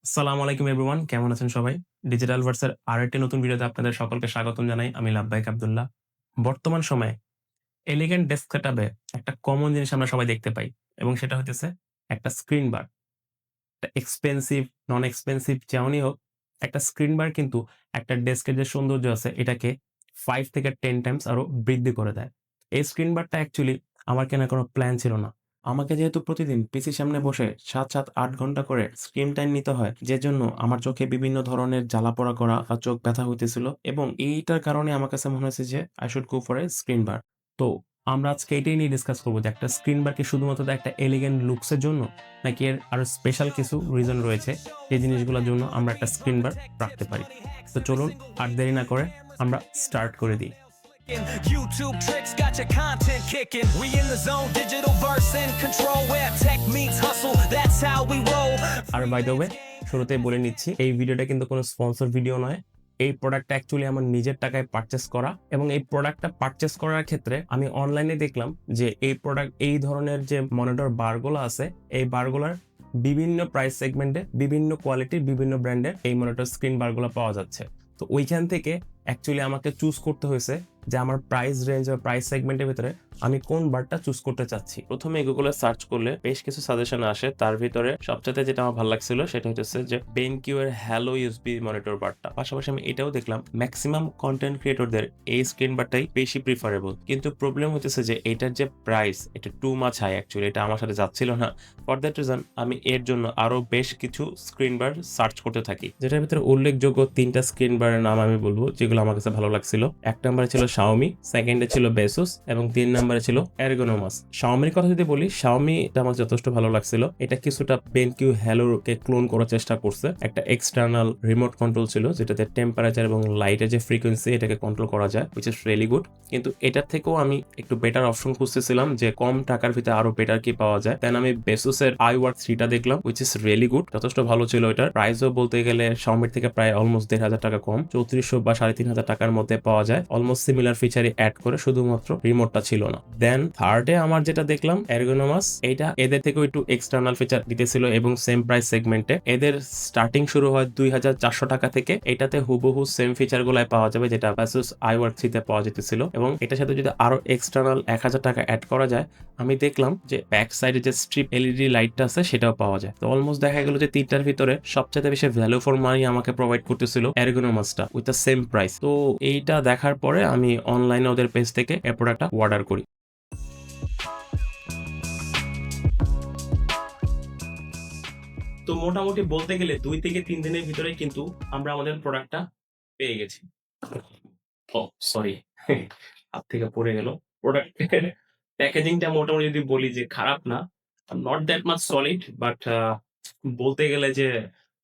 আসসালামু আলাইকুম এভরিওয়ান, কেমন আছেন সবাই? ডিজিটাল ভার্সের আরেকটি নতুন ভিডিওতে আপনাদের সকলকে স্বাগতম জানাই। আমি লাব্বাইক আব্দুল্লাহ। বর্তমান সময়ে এলিগেন্ট ডেস্ক সেটআপে একটা কমন জিনিস আমরা সবাই দেখতে পাই এবং সেটা হইতেছে একটা স্ক্রিন বার। একটা এক্সপেনসিভ, নন এক্সপেনসিভ যেমনই হোক, একটা স্ক্রিন বার কিন্তু একটা ডেস্কের যে সৌন্দর্য আছে এটাকে 5 থেকে 10 টাইমস আরো বৃদ্ধি করে দেয়। এই স্ক্রিন বারটা অ্যাকচুয়ালি আমার কেনার কোনো প্ল্যান ছিল না। আমাকে যেহেতু প্রতিদিন পিসির সামনে বসে ৭, ৮ ঘন্টা করে স্ক্রিন টাইম নিতে হয়, যে জন্য আমার চোখে বিভিন্ন ধরনের জ্বালা-পোড়া করা আর চোখ ব্যথা হইতেছিল এবং এইটার কারণে আমার কাছে মনে হয়েছে যে I should go for a screen bar. তো আমরা আজকে এটাই নিয়ে ডিসকাস করব যে একটা স্ক্রিন বার কি শুধুমাত্র একটা এলিগেন্ট লুকস এর জন্য, নাকি এর আরো স্পেশাল কিছু রিজন রয়েছে যে জিনিসগুলোর জন্য আমরা একটা স্ক্রিন বার রাখতে পারি। তো চলুন আর দেরি না করে আমরা স্টার্ট করে দিই। YouTube tricks got your content kicking. We in the zone, digital verse in control. Where tech meets hustle, that's how we roll. আর বাই দ্য ওয়ে, শুরুতেই বলে নিচ্ছি এই ভিডিওটা কিন্তু কোনো স্পন্সর ভিডিও নয়। এই প্রোডাক্টটা অ্যাকচুয়ালি আমার নিজের টাকায় পারচেজ করা এবং এই প্রোডাক্টটা পারচেজ করার ক্ষেত্রে আমি অনলাইনে দেখলাম যে এই ধরনের যে মনিটর বারগুলো আছে, এই বারগুলার বিভিন্ন প্রাইস সেগমেন্টে, বিভিন্ন কোয়ালিটির, বিভিন্ন ব্র্যান্ডের এই মনিটর স্ক্রিন বারগুলো পাওয়া যাচ্ছে। তো ওইখান থেকে অ্যাকচুয়ালি আমাকে চুজ করতে হয়েছে যে আমার প্রাইস রেঞ্জ বা প্রাইস সেগমেন্টের ভিতরে আমি কোন বারটা চুজ করতে চাচ্ছি। প্রথমে গুগলে সার্চ করলে বেশ কিছু সাজেশন আসে, তার ভিতরে সবচেয়ে যেটা আমার ভালো লাগছিল সেটা হচ্ছে যে BenQ এর হ্যালো ইউএসবি মনিটর বারটা। পাশাপাশি আমি এটাও দেখলাম ম্যাক্সিমাম কন্টেন্ট ক্রিয়েটরদের এই স্ক্রিন বারটাই বেশি প্রিফারেবল। কিন্তু প্রবলেম হচ্ছে যে এটার যে প্রাইস, এটা টু মাচ হাই। অ্যাকচুয়ালি এটা আমার সাথে যাচ্ছিল না। ফর দ্যাট রিজন আমি এর জন্য আরো বেশ কিছু স্ক্রিন বার সার্চ করতে থাকি, যেটার ভিতরে উল্লেখযোগ্য 3টা স্ক্রিন বারের নাম আমি বলবো যেগুলো আমার কাছে ভালো লাগছিল। 1 নম্বরে ছিল Xiaomi, সেকেন্ডে ছিল Asus এবং 3 নম্বরে ছিল Ergonomous। Xiaomiর কথা যদি বলি, Xiaomi টা আমার যথেষ্ট ভালো লাগছিল। এটা কিছুটা BenQ Hello কে ক্লোন করার চেষ্টা করছে। একটা এক্সটার্নাল রিমোট কন্ট্রোল ছিল যেটাতে টেম্পারেচার এবং লাইটের যে ফ্রিকোয়েন্সি এটাকে কন্ট্রোল করা যায়, which is really good। কিন্তু এটার থেকেও আমি একটু বেটার অপশন খুঁজতেছিলাম যে কম টাকার ভিতরে আরো বেটার কি পাওয়া যায়। দেন আমি Asus এর iWork 3 টা দেখলাম, which is really good। যথেষ্ট ভালো ছিল। এটার প্রাইসও বলতে গেলে Xiaomi থেকে প্রায় অলমোস্ট 1,500 টাকা কম, 3400 বা 3,500 টাকার মধ্যে পাওয়া যায়। অলমোস্ট সিমিলার ফিচারই অ্যাড করে, শুধুমাত্র রিমোটটা ছিল না। দেন থার্ডে আমার যেটা দেখলাম Ergonomous, এটা এদের থেকেও একটু এক্সটার্নাল ফিচার দিতেছিল এবং সেম প্রাইস সেগমেন্টে। এদের স্টার্টিং শুরু হয় 2,400 টাকা থেকে। এটাতে হুবহু সেম ফিচার গুলাই পাওয়া যাবে যেটা Asus iWork 3 তে পাওয়া যেতেছিল এবং এটার সাথে যদি আরো এক্সটার্নাল 1,000 টাকা অ্যাড করা যায়, আমি দেখলাম যে ব্যাক সাইডে যে স্ট্রিপ এলইডি লাইটটা আছে সেটাও পাওয়া যায়। তো অলমোস্ট দেখা গেল যে তিনটার ভিতরে সবচেয়ে বেশি ভ্যালু ফর মানি আমাকে প্রোভাইড করতেছিল Ergonomous-টা উইথ দ্য সেম প্রাইস। তো এইটা দেখার পরে আমি অনলাইনে ওদের পেজ থেকে এই প্রোডাক্টটা অর্ডার করি। তো মোটামুটি বলতে গেলে 2 থেকে 3 দিনের ভিতরেই কিন্তু আমরা আমাদের প্রোডাক্টটা পেয়ে গেছি। ও সরি, হাত থেকে পড়ে গেল। প্রোডাক্টের প্যাকেজিংটা মোটামুটি যদি বলি যে খারাপ না, not that much solid, but বলতে গেলে যে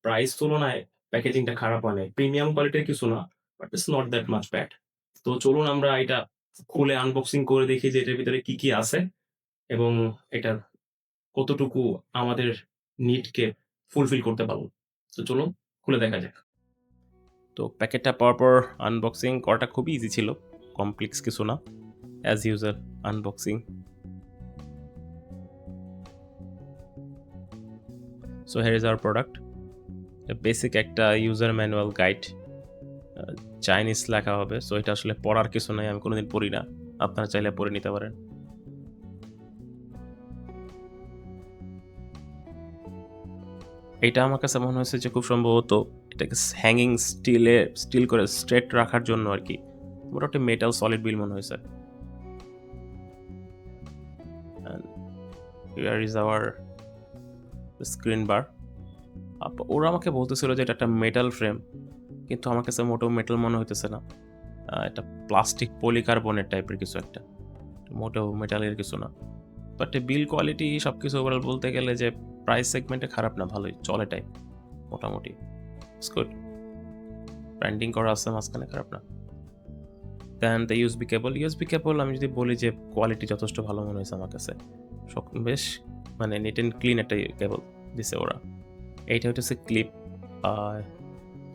প্রাইস তুলনায় প্যাকেজিংটা খারাপ হয় নাই। প্রিমিয়াম কোয়ালিটির কিছু না, but it's not that much bad. তো চলুন আমরা এটা খুলে আনবক্সিং করে দেখি যে এটার ভিতরে কি আছে এবং এটা কতটুকু আমাদের নিডকে ফুলফিল করতে পারবো। তো চলুন খুলে দেখা যাক। তো প্যাকেটটা পাওয়ার পর আনবক্সিং করাটা খুবই ইজি ছিল, কমপ্লেক্স কিছু না। As usual unboxing. So here is our product. Basic একটা ইউজার ম্যানুয়াল গাইড, চাইনিজ লেখা হবে। সো এটা আসলে পড়ার কিছু নাই, আমি কোনোদিন পড়ি না, আপনারা চাইলে পড়ে নিতে পারেন। এটা আমার কাছে মনে হয়েছে যে খুব সম্ভবত এটাকে হ্যাঙ্গিং স্টিল করে স্ট্রেট রাখার জন্য আর কি। মোটামুটি মেটাল সলিড বিল মনে হয়েছে। হিয়ার ইজ আওয়ার স্ক্রিন বার। ওরা আমাকে বলতেছিল যে এটা একটা মেটাল ফ্রেম, কিন্তু আমার কাছে মোটেও মেটাল মনে হইতেছে না। এটা প্লাস্টিক পলিকার্বনেট টাইপের কিছু একটা, মোটেও মেটালের কিছু না। বাট বিল কোয়ালিটি সব কিছু ওভারঅল বলতে গেলে যে প্রাইস সেগমেন্টে খারাপ না, ভালোই চলে টাইপ মোটামুটি। It's good. ব্র্যান্ডিং করা আছে মাঝখানে, খারাপ না। দেন দ্য ইউএসবি কেবল আমি যদি বলি যে কোয়ালিটি যথেষ্ট ভালো মনে হয়েছে আমার কাছে। বেশ মানে নিট অ্যান্ড ক্লিন একটা কেবল দিছে ওরা। এইটা হচ্ছে ক্লিপ।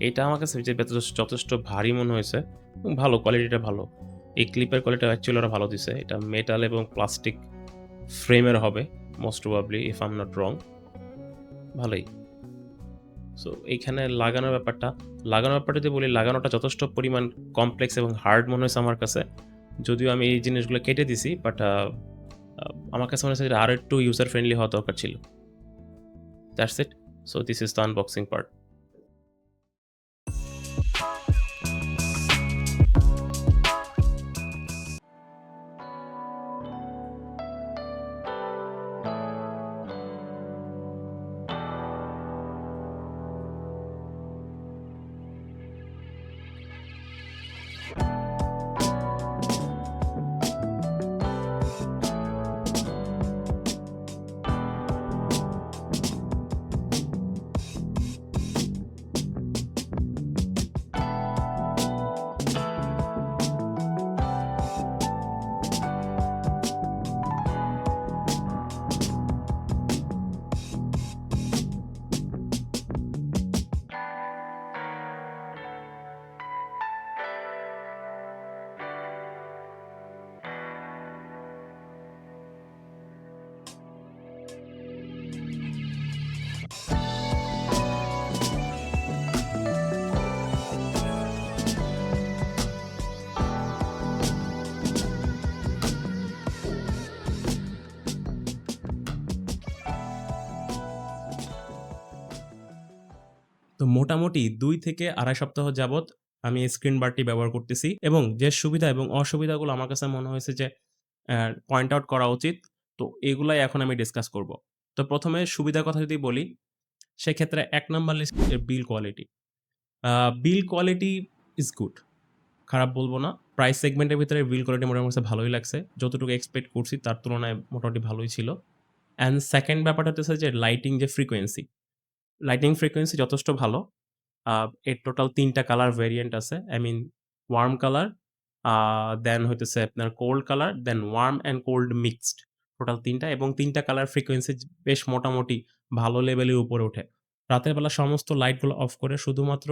এটা আমার কাছে যে যথেষ্ট ভারী মনে হয়েছে এবং ভালো, কোয়ালিটিটা ভালো। এই ক্লিপের কোয়ালিটি অ্যাকচুয়ালি ওরা ভালো দিছে। এটা মেটাল এবং প্লাস্টিক ফ্রেমের হবে most probably, if I am not wrong. ভালোই। সো এইখানে লাগানোর ব্যাপারটা যদি বলি, লাগানোটা যথেষ্ট পরিমাণ কমপ্লেক্স এবং হার্ড মনে হয়েছে আমার কাছে। যদিও আমি এই জিনিসগুলো কেটে দিছি, বাট আমার কাছে মনে হচ্ছে যে আরো একটু ইউজার ফ্রেন্ডলি হওয়া দরকার ছিল। That's it. So this is the unboxing part. তো মোটামুটি ২ থেকে ২.৫ সপ্তাহ যাবৎ আমি এই স্ক্রিন বারটি ব্যবহার করতেছি এবং যে সুবিধা এবং অসুবিধাগুলো আমার কাছে মনে হয়েছে যে পয়েন্ট আউট করা উচিত। তো এগুলাই এখন আমি ডিসকাস করব। তো ১ম এ সুবিধার কথা যদি বলি, সেক্ষেত্রে ১ নাম্বার লিস্ট এর বিল quality. A bill quality is good. খারাপ বলব না। প্রাইস সেগমেন্টের ভিতরে বিল কোয়ালিটি মোটামুটি আমার কাছে ভালোই লাগছে। যতটুকু এক্সপেক্ট করছি তার তুলনায় মোটামুটি ভালোই ছিল। অ্যান্ড 2nd ব্যাপারটা হচ্ছে যে লাইটিং যে ফ্রিকোয়েন্সি। লাইটিং ফ্রিকোয়েন্সি যথেষ্ট ভালো। এর টোটাল ৩ টা কালার ভেরিয়েন্ট আছে। I mean warm colour, then হইতেছে আপনার cold colour, then warm and cold mixed. Total ৩ টা এবং ৩ টা কালার ফ্রিকোয়েন্সি বেশ মোটামুটি ভালো লেভেলের উপরে ওঠে। রাতের বেলা সমস্ত লাইটগুলো অফ করে শুধুমাত্র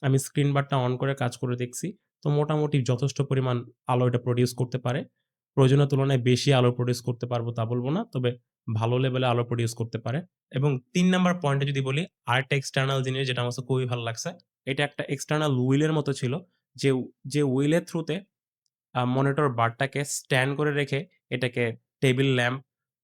আমি স্ক্রিন বারটা অন করে কাজ করে দেখছি। তো মোটামুটি যথেষ্ট পরিমাণ আলো এটা প্রডিউস করতে পারে। প্রয়োজনের তুলনায় বেশি আলো প্রডিউস করতে পারবো তা বলব না। তবে ভালো লেভেলে আলো প্রডিউস করতে পারে। এবং ৩ নাম্বার পয়েন্টে যদি বলি, আরেকটা এক্সটার্নাল জিনিস যেটা আমার কাছে খুবই ভালো লাগছে। এটা একটা এক্সটার্নাল হুইলের মতো ছিল। যে যে হুইলের থ্রুতে মনিটর বারটাকে স্ট্যান্ড করে রেখে এটাকে টেবিল ল্যাম্প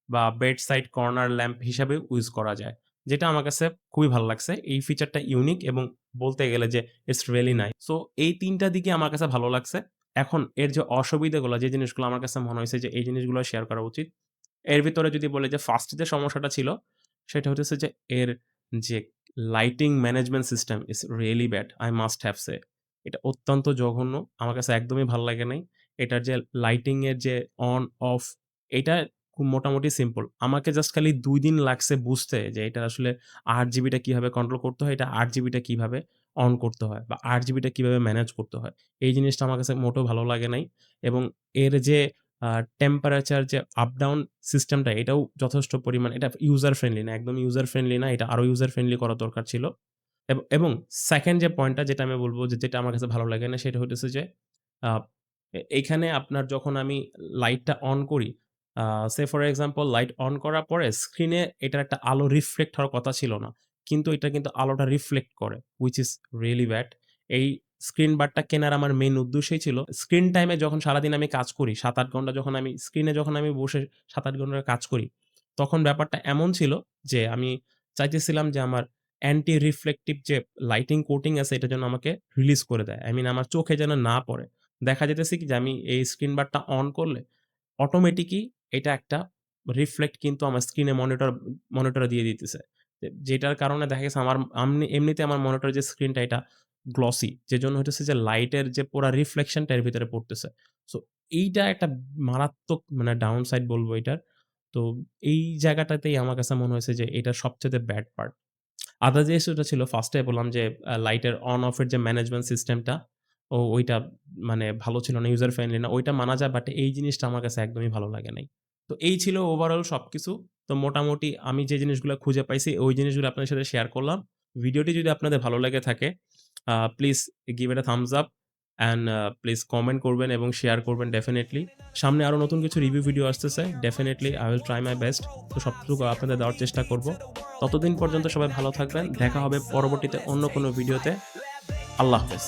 বা বেড সাইড কর্নার ল্যাম্প হিসাবে ইউজ করা যায়। যেটা আমার কাছে খুবই ভালো লাগছে। এই ফিচারটা ইউনিক এবং বলতে গেলে যে ইটস রিয়েলি নাইস। সো এই ৩ টা দিকই আমার কাছে ভালো লাগছে। এখন এর যে অসুবিধাগুলো, যে জিনিসগুলো আমার কাছে মনে হইছে যে এই জিনিসগুলো শেয়ার করা উচিত। এর ভিতরে যদি বলি যে ফার্স্ট যে সমস্যাটা ছিল, সেটা হইতেছে যে এর যে lighting management system is really bad. I must have say. এটা অত্যন্ত জঘন্য। আমার কাছে একদমই ভাল লাগে নাই। এটার যে লাইটিং এর যে অন অফ, এইটা খুব মোটামুটি সিম্পল। আমাকে জাস্ট খালি ২ দিন লাগছে বুঝতে যে এটা আসলে RGB টা কিভাবে কন্ট্রোল করতে হয়, এটা RGB টা কিভাবে অন করতে হয় বা RGB টা কিভাবে ম্যানেজ করতে হয়। এই জিনিসটা আমার কাছে মোটেও ভালো লাগে নাই এবং এর যে আ টেম্পারেচার যে আপ ডাউন সিস্টেমটা, এটাও যথেষ্ট পরিমাণ এটা ইউজার ফ্রেন্ডলি না। একদম ইউজার ফ্রেন্ডলি না। এটা আরো ইউজার ফ্রেন্ডলি করা দরকার ছিল। এবং 2nd যে পয়েন্টটা যেটা আমি বলব যে যেটা আমার কাছে ভালো লাগে না, সেটা হইতেছে যে আ এইখানে আপনার যখন আমি লাইটটা অন করি, আ সে ফর এক্সাম্পল লাইট অন করার পরে স্ক্রিনে এটার একটা আলো রিফ্লেক্ট হওয়ার কথা ছিল না। কিন্তু এটা কিন্তু আলোটা রিফ্লেক্ট করে, হুইচ ইস রিয়েলি ব্যাড। এই স্ক্রিন বারটা কেনার আমার মেইন উদ্দেশ্যই ছিল স্ক্রিন টাইমে যখন সারাদিন আমি কাজ করি, ৭-৮ ঘন্টা যখন আমি স্ক্রিনে বসে ৭-৮ ঘন্টা কাজ করি, তখন ব্যাপারটা এমন ছিল যে আমি চাইতেছিলাম যে আমার অ্যান্টি রিফ্লেকটিভ যে লাইটিং কোটিং আছে এটা যেন আমাকে রিলিজ করে দেয়। আই মিন আমার চোখে যেন না পড়ে। দেখা যাইতেছে কি যে আমি এই স্ক্রিন বারটা অন করলে অটোমেটিকই এটা একটা রিফ্লেক্ট কিন্তু আমার স্ক্রিনে মনিটরে দিয়ে দিতেছে। যেটার কারণে দেখা গেছে আমার এমনিতে আমার মনিটরের যে স্ক্রিনটা এটা গ্লসি। যেজন্য হইতেছে যে লাইটের যে পুরা রিফ্লেকশনটা এর ভিতরে পড়তেছে। সো এইটা একটা মারাত্মক মানে ডাউন সাইড বলবো এটার। তো এই জায়গাটাতেই আমার কাছে মনে হয়েছে যে এটা সবচাইতে ব্যাড পার্ট। আদার যে ইস্যুটা ছিল ফার্স্টে বললাম যে লাইটের অন অফ এর যে ম্যানেজমেন্ট সিস্টেমটা ওইটা মানে ভালো ছিল না, ইউজার ফ্রেন্ডলি না। ওইটা মানা যায়, বাট এই জিনিসটা আমার কাছে একদমই ভালো লাগে নাই। তো এই ছিল ওভারঅল সবকিছু। তো মোটামুটি আমি যে জিনিসগুলো খুঁজে পাইছি ওই জিনিসগুলো আপনাদের সাথে শেয়ার করলাম। ভিডিওটি যদি আপনাদের ভালো লেগে থাকে, please give it a thumbs up and please comment করবেন এবং শেয়ার করবেন ডেফিনিটলি। সামনে আরো নতুন কিছু রিভিউ ভিডিও আসতেছে। Definitely I will try my best. তো সবটুকু আপনাদের দেওয়ার চেষ্টা করব। ততদিন পর্যন্ত সবাই ভালো থাকবেন, দেখা হবে পরবর্তীতে অন্য কোনো ভিডিওতে। আল্লাহ হাফেজ।